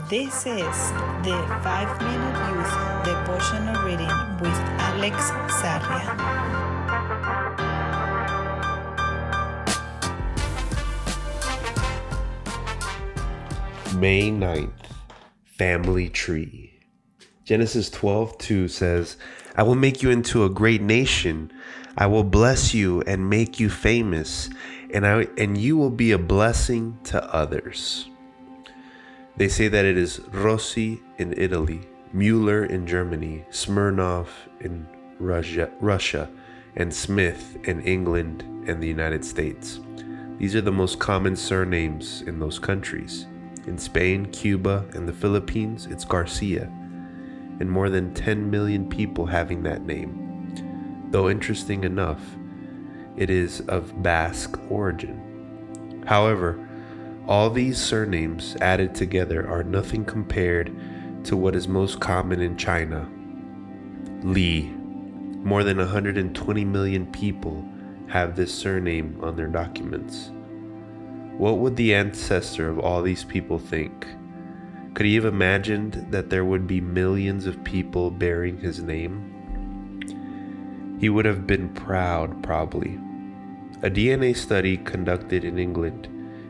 This is the 5-Minute Youth Devotional Reading with Alex Sarria. May 9th, Family Tree. Genesis 12:2 says, I will make you into a great nation. I will bless you and make you famous, and you will be a blessing to others. They say that it is Rossi in Italy, Mueller in Germany, Smirnov in Russia, and Smith in England and the United States. These are the most common surnames in those countries. In Spain, Cuba, and the Philippines, it's Garcia, and more than 10 million people having that name. Though interesting enough, it is of Basque origin. However, all these surnames added together are nothing compared to what is most common in China, Li. More than 120 million people have this surname on their documents. What would the ancestor of all these people think? Could he have imagined that there would be millions of people bearing his name? He would have been proud, probably. A DNA study conducted in England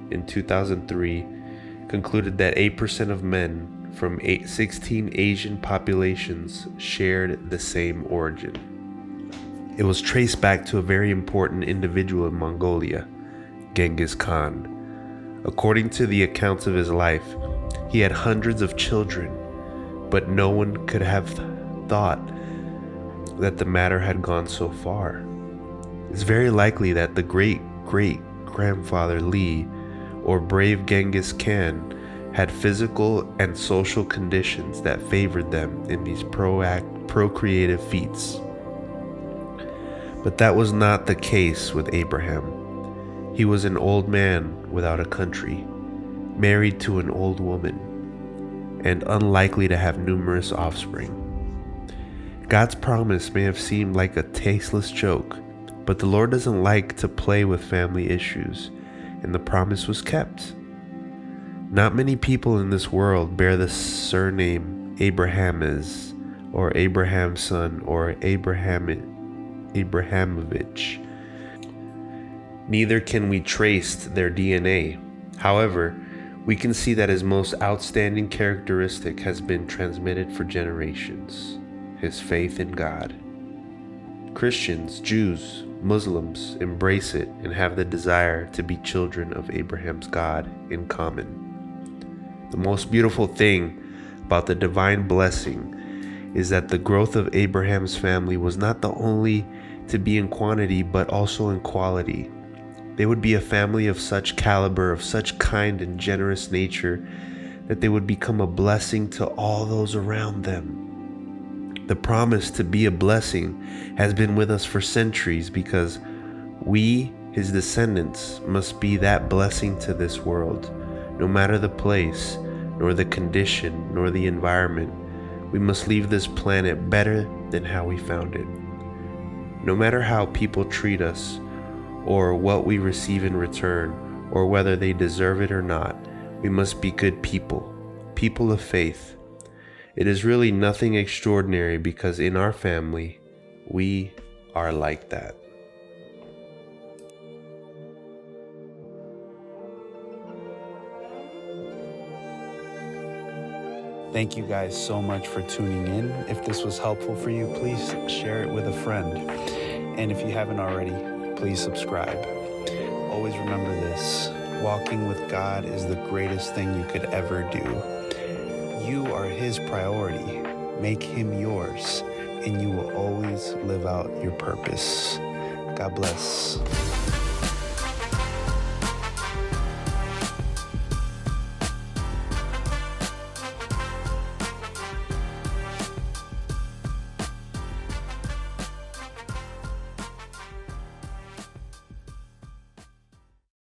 in 2003 concluded that 8% of men from 16 Asian populations shared the same origin. It was traced back to a very important individual in Mongolia, Genghis Khan. According to the accounts of his life, he had hundreds of children, but no one could have thought that the matter had gone so far. It's very likely that the great-great-grandfather Li, or brave Genghis Khan, had physical and social conditions that favored them in these procreative feats. But that was not the case with Abraham. He was an old man without a country, married to an old woman, and unlikely to have numerous offspring. God's promise may have seemed like a tasteless joke, but the Lord doesn't like to play with family issues, and the promise was kept. Not many people in this world bear the surname Abrahamez, or Abraham's son, or Abrahamovich. Neither can we trace their DNA. However, we can see that his most outstanding characteristic has been transmitted for generations: his faith in God. Christians, Jews, Muslims embrace it and have the desire to be children of Abraham's God in common. The most beautiful thing about the divine blessing is that the growth of Abraham's family was not the only to be in quantity but also in quality. They would be a family of such caliber, of such kind and generous nature, that they would become a blessing to all those around them. The promise to be a blessing has been with us for centuries because we, his descendants, must be that blessing to this world. No matter the place, nor the condition, nor the environment, we must leave this planet better than how we found it. No matter how people treat us, or what we receive in return, or whether they deserve it or not, we must be good people, people of faith. It is really nothing extraordinary because in our family, we are like that. Thank you guys so much for tuning in. If this was helpful for you, please share it with a friend. And if you haven't already, please subscribe. Always remember this: walking with God is the greatest thing you could ever do. You are His priority. Make Him yours, and you will always live out your purpose. God bless.